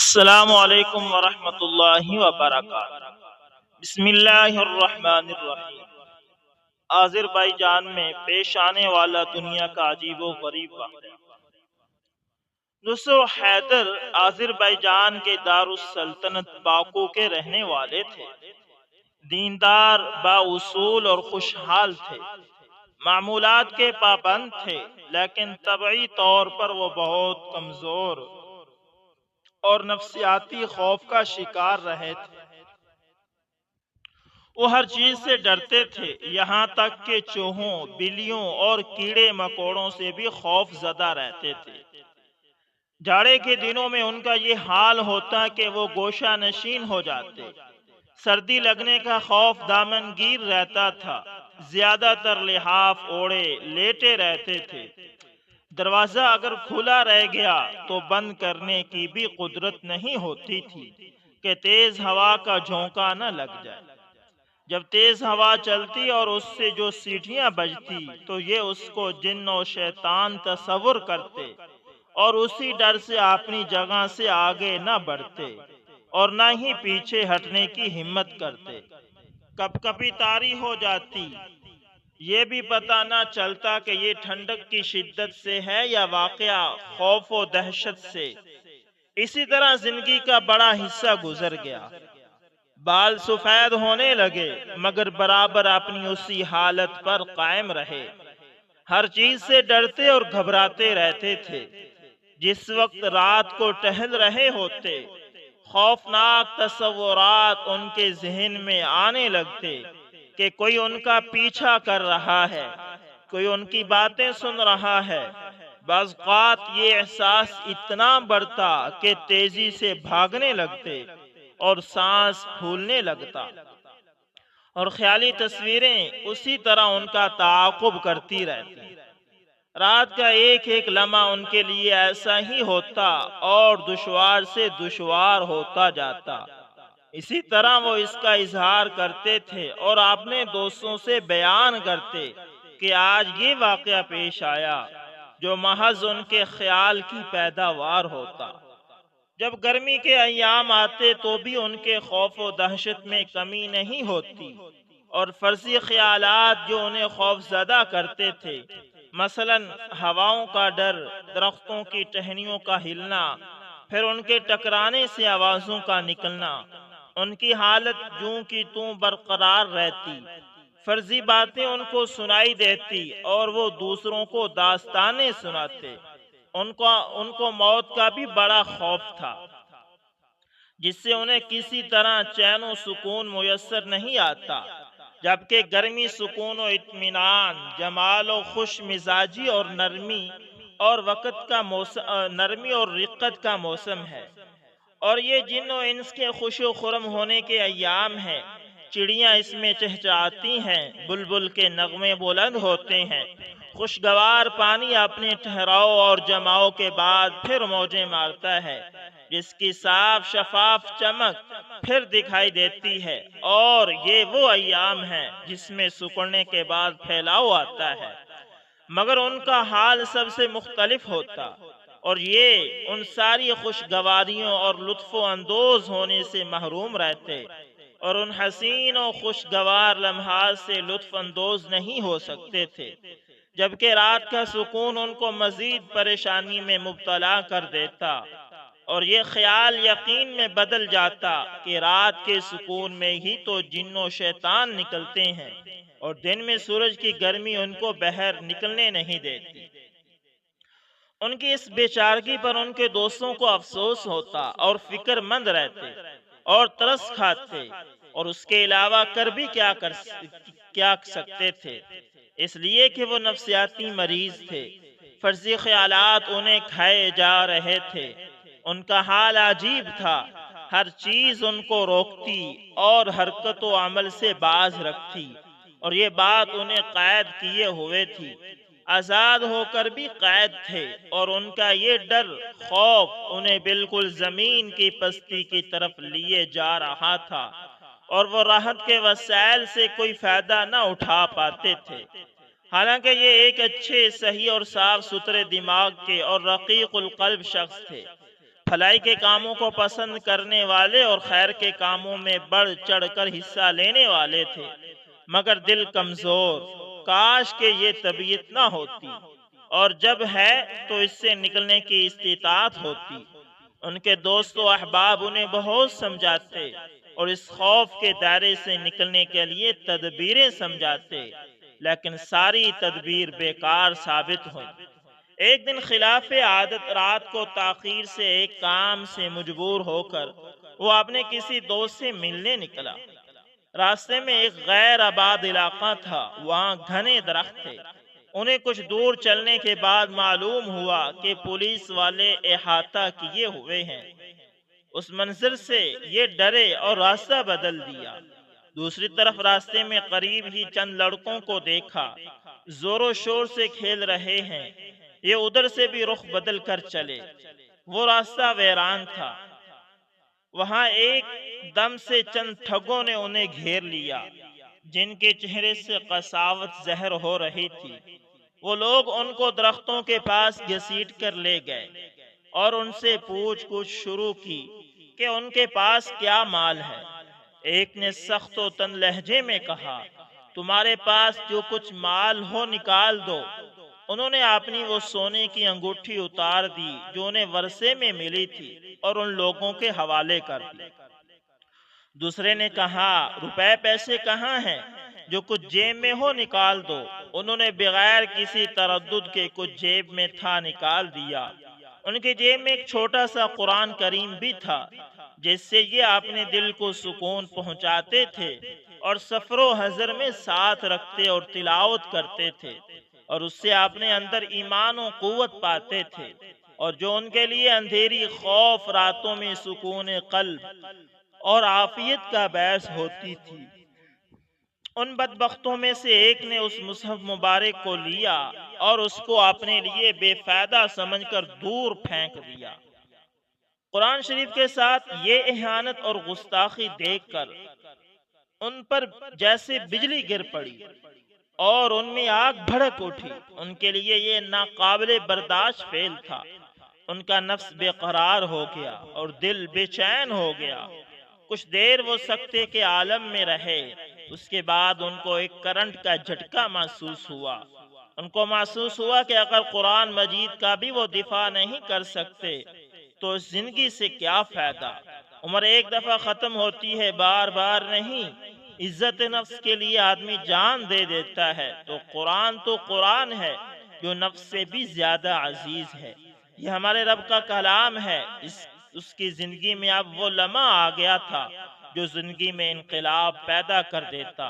السلام علیکم ورحمۃ اللہ وبرکاتہ۔ بسم اللہ الرحمن الرحیم۔ آذربائیجان میں پیش آنے والا دنیا کا عجیب و غریب واقعہ۔ نصر حیدر آذربائیجان کے دارالسلطنت باکو کے رہنے والے تھے۔ دیندار، بااصول اور خوشحال تھے۔ معمولات کے پابند تھے، لیکن طبعی طور پر وہ بہت کمزور اور نفسیاتی خوف کا شکار رہے تھے۔ وہ ہر چیز سے ڈرتے تھے، یہاں تک کہ چوہوں، بلیوں اور کیڑے مکوڑوں سے بھی خوف زدہ رہتے تھے۔ جاڑے کے دنوں میں ان کا یہ حال ہوتا کہ وہ گوشہ نشین ہو جاتے۔ سردی لگنے کا خوف دامن گیر رہتا تھا۔ زیادہ تر لحاف اوڑے لیٹے رہتے تھے۔ دروازہ اگر کھلا رہ گیا تو بند کرنے کی بھی قدرت نہیں ہوتی تھی کہ تیز ہوا کا جھونکا نہ لگ جائے۔ جب تیز ہوا چلتی اور اس سے جو سیٹیاں بجتی تو یہ اس کو جن و شیطان تصور کرتے اور اسی ڈر سے اپنی جگہ سے آگے نہ بڑھتے اور نہ ہی پیچھے ہٹنے کی ہمت کرتے۔ کب کبھی طاری ہو جاتی، یہ بھی پتہ نہ چلتا کہ یہ ٹھنڈک کی شدت سے ہے یا واقعہ خوف و دہشت سے۔ اسی طرح زندگی کا بڑا حصہ گزر گیا۔ بال سفید ہونے لگے، مگر برابر اپنی اسی حالت پر قائم رہے۔ ہر چیز سے ڈرتے اور گھبراتے رہتے تھے۔ جس وقت رات کو ٹہل رہے ہوتے، خوفناک تصورات ان کے ذہن میں آنے لگتے کہ کوئی ان کا پیچھا کر رہا ہے، کوئی ان کی باتیں سن رہا ہے۔ بعض اوقات یہ احساس اتنا بڑھتا کہ تیزی سے بھاگنے لگتے اور سانس پھولنے لگتا، اور خیالی تصویریں اسی طرح ان کا تعاقب کرتی رہتی۔ رات کا ایک ایک لمحہ ان کے لیے ایسا ہی ہوتا اور دشوار سے دشوار ہوتا جاتا۔ اسی طرح وہ اس کا اظہار کرتے تھے اور اپنے دوستوں سے بیان کرتے کہ آج یہ واقعہ پیش آیا جو محض ان کے خیال کی پیداوار ہوتا۔ جب گرمی کے ایام آتے تو بھی ان کے خوف و دہشت میں کمی نہیں ہوتی، اور فرضی خیالات جو انہیں خوف زدہ کرتے تھے، مثلا ہواؤں کا ڈر، درختوں کی ٹہنیوں کا ہلنا، پھر ان کے ٹکرانے سے آوازوں کا نکلنا، ان کی حالت جوں کی توں برقرار رہتی۔ فرضی باتیں ان کو سنائی دیتی اور وہ دوسروں کو داستانیں سناتے۔ ان کو موت کا بھی بڑا خوف تھا، جس سے انہیں کسی طرح چین و سکون میسر نہیں آتا، جبکہ گرمی سکون و اطمینان، جمال و خوش مزاجی اور نرمی اور رقت کا موسم ہے، اور یہ جن و انس کے خوش و خرم ہونے کے ایام ہیں۔ چڑیاں اس میں چہچہاتی ہیں، بلبل کے نغمے بلند ہوتے ہیں، خوشگوار پانی اپنے ٹھہراؤ اور جماؤ کے بعد پھر موجیں مارتا ہے، جس کی صاف شفاف چمک پھر دکھائی دیتی ہے، اور یہ وہ ایام ہیں جس میں سکڑنے کے بعد پھیلاؤ آتا ہے۔ مگر ان کا حال سب سے مختلف ہوتا، اور یہ ان ساری خوشگواریوں اور لطف و اندوز ہونے سے محروم رہتے، اور ان حسین و خوشگوار لمحات سے لطف اندوز نہیں ہو سکتے تھے، جبکہ رات کا سکون ان کو مزید پریشانی میں مبتلا کر دیتا، اور یہ خیال یقین میں بدل جاتا کہ رات کے سکون میں ہی تو جن و شیطان نکلتے ہیں، اور دن میں سورج کی گرمی ان کو باہر نکلنے نہیں دیتی۔ ان کی اس بیچارگی پر ان کے دوستوں کو افسوس ہوتا اور فکر مند رہتے اور ترس کھاتے، اور اس کے علاوہ کر بھی کیا سکتے تھے، اس لیے کہ وہ نفسیاتی مریض تھے۔ فرضی خیالات انہیں کھائے جا رہے تھے۔ ان کا حال عجیب تھا، ہر چیز ان کو روکتی اور حرکت و عمل سے باز رکھتی، اور یہ بات انہیں قید کیے ہوئے تھی۔ آزاد ہو کر بھی قید تھے، اور ان کا یہ ڈر، خوف انہیں بالکل زمین کی پستی کی طرف لیے جا رہا تھا، اور وہ راحت کے وسائل سے کوئی فائدہ نہ اٹھا پاتے تھے۔ حالانکہ یہ ایک اچھے، صحیح اور صاف ستھرے دماغ کے اور رقیق القلب شخص تھے، بھلائی کے کاموں کو پسند کرنے والے اور خیر کے کاموں میں بڑھ چڑھ کر حصہ لینے والے تھے، مگر دل کمزور، کاش کہ یہ طبیعت نہ ہوتی، اور جب ہے تو اس سے نکلنے کی استطاعت ہوتی۔ ان کے دوست و احباب انہیں بہت سمجھاتے اور اس خوف کے دائرے سے نکلنے کے لیے تدبیریں سمجھاتے، لیکن ساری تدبیر بیکار ثابت ہوئی۔ ایک دن خلاف عادت رات کو تاخیر سے ایک کام سے مجبور ہو کر وہ اپنے کسی دوست سے ملنے نکلا۔ راستے میں ایک غیر آباد علاقہ تھا، وہاں گھنے درخت تھے۔ انہیں کچھ دور چلنے کے بعد معلوم ہوا کہ پولیس والے احاطہ کیے ہوئے ہیں۔ اس منظر سے یہ ڈرے اور راستہ بدل دیا۔ دوسری طرف راستے میں قریب ہی چند لڑکوں کو دیکھا، زور و شور سے کھیل رہے ہیں۔ یہ ادھر سے بھی رخ بدل کر چلے۔ وہ راستہ ویران تھا۔ وہاں ایک دم سے چند ٹھگوں نے انہیں گھیر لیا، جن کے چہرے سے قساوت ظاہر ہو رہی تھی۔ وہ لوگ ان کو درختوں کے پاس گھسیٹ کر لے گئے اور ان سے پوچھ گچھ شروع کی کہ ان کے پاس کیا مال ہے۔ ایک نے سخت و تند لہجے میں کہا، تمہارے پاس جو کچھ مال ہو نکال دو۔ انہوں نے اپنی وہ سونے کی انگوٹھی اتار دی جو انہیں ورثے میں ملی تھی اور ان لوگوں کے حوالے کر دی۔ دوسرے نے کہا، روپے پیسے کہاں ہیں؟ جو کچھ جیب میں ہو نکال دو۔ انہوں نے بغیر کسی تردد کے کچھ جیب میں تھا نکال دیا۔ ان کی جیب میں ایک چھوٹا سا قرآن کریم بھی تھا، جس سے یہ اپنے دل کو سکون پہنچاتے تھے اور سفر و حضر میں ساتھ رکھتے اور تلاوت کرتے تھے، اور اس سے اپنے اندر ایمان و قوت پاتے تھے، اور جو ان کے لیے اندھیری خوف راتوں میں سکون قلب اور عافیت کا باعث ہوتی تھی۔ ان بدبختوں میں سے ایک نے اس مصحف مبارک کو لیا اور اس کو اپنے لیے بے فائدہ سمجھ کر دور پھینک دیا۔ قرآن شریف کے ساتھ یہ اہانت اور گستاخی دیکھ کر ان پر جیسے بجلی گر پڑی اور ان میں آگ بھڑک اٹھی۔ ان کے لیے یہ ناقابل برداشت فعل تھا۔ ان کا نفس بے قرار ہو گیا اور دل بے چین ہو گیا۔ کچھ دیر وہ سکتے کے عالم میں رہے، اس کے بعد ان کو ایک کرنٹ کا جھٹکا محسوس ہوا۔ ان کو محسوس ہوا کہ اگر قرآن مجید کا بھی وہ دفاع نہیں کر سکتے تو اس زندگی سے کیا فائدہ۔ عمر ایک دفعہ ختم ہوتی ہے، بار بار نہیں۔ عزت نفس کے لیے آدمی جان دے دیتا ہے، تو قرآن ہے جو نفس سے بھی زیادہ عزیز ہے۔ یہ ہمارے رب کا کلام ہے۔ اس کی زندگی میں اب وہ لمحہ آ گیا تھا جو زندگی میں انقلاب پیدا کر دیتا۔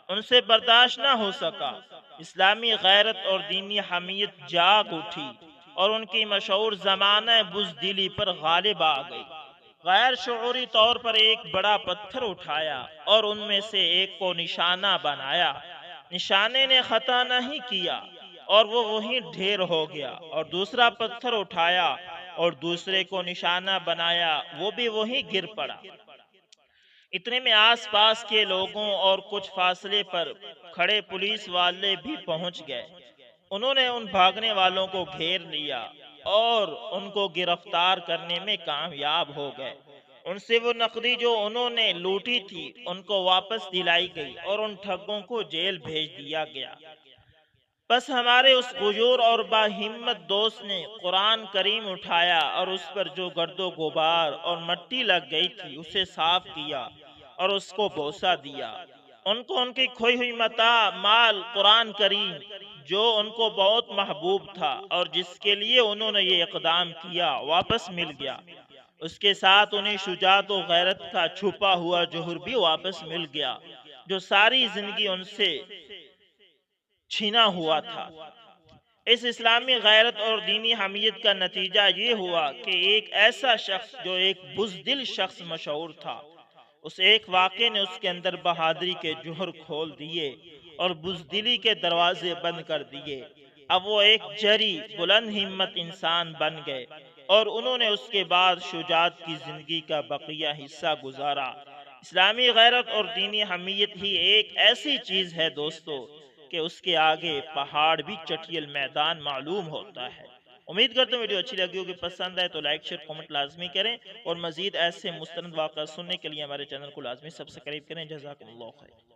ان سے برداشت نہ ہو سکا۔ اسلامی غیرت اور دینی حمیت جاگ اٹھی اور ان کی مشہور زمانہ بزدلی پر غالب آ گئی۔ غیر شعوری طور پر ایک بڑا پتھر اٹھایا اور ان میں سے ایک کو نشانہ بنایا۔ نشانے نے خطا نہیں کیا اور وہ وہیں ڈھیر ہو گیا، اور دوسرا پتھر اٹھایا اور دوسرے کو نشانہ بنایا، وہ بھی وہیں گر پڑا۔ اتنے میں آس پاس کے لوگوں اور کچھ فاصلے پر کھڑے پولیس والے بھی پہنچ گئے۔ انہوں نے ان بھاگنے والوں کو گھیر لیا اور ان کو گرفتار کرنے میں کامیاب ہو گئے۔ ان سے وہ نقدی جو انہوں نے لوٹی تھی ان کو واپس دلائی گئی اور ان ٹھگوں کو جیل بھیج دیا گیا۔ بس ہمارے اس غیور اور باہمت دوست نے قرآن کریم اٹھایا اور اس پر جو گرد و غبار اور مٹی لگ گئی تھی اسے صاف کیا اور اس کو بوسہ دیا۔ ان کو ان کی کھوئی ہوئی متاع مال قرآن کریم جو ان کو بہت محبوب تھا اور جس کے لیے انہوں نے یہ اقدام کیا واپس مل گیا۔ اس کے ساتھ انہیں شجاعت و غیرت کا چھپا ہوا جوہر بھی واپس مل گیا جو ساری زندگی ان سے چھینا ہوا تھا۔ اس اسلامی غیرت اور دینی حمیت کا نتیجہ یہ ہوا کہ ایک ایسا شخص جو ایک بزدل شخص مشہور تھا، اس ایک واقعے نے اس کے اندر بہادری کے جوہر کھول دیے اور بزدلی کے دروازے بند کر دیے۔ اب وہ ایک جری بلند ہمت انسان بن گئے اور انہوں نے اس کے بعد شجاعت کی زندگی کا بقیہ حصہ گزارا۔ اسلامی غیرت اور دینی حمیت ہی ایک ایسی چیز ہے دوستو کہ اس کے آگے پہاڑ بھی چٹیل میدان معلوم ہوتا ہے۔ امید کرتا ہوں ویڈیو اچھی لگی ہوگی، پسند آئے تو لائک شیئر کامنٹ لازمی کریں، اور مزید ایسے مستند واقعات سننے کے لیے ہمارے چینل کو لازمی سبسکرائب کریں۔ جزاکم اللہ خیر۔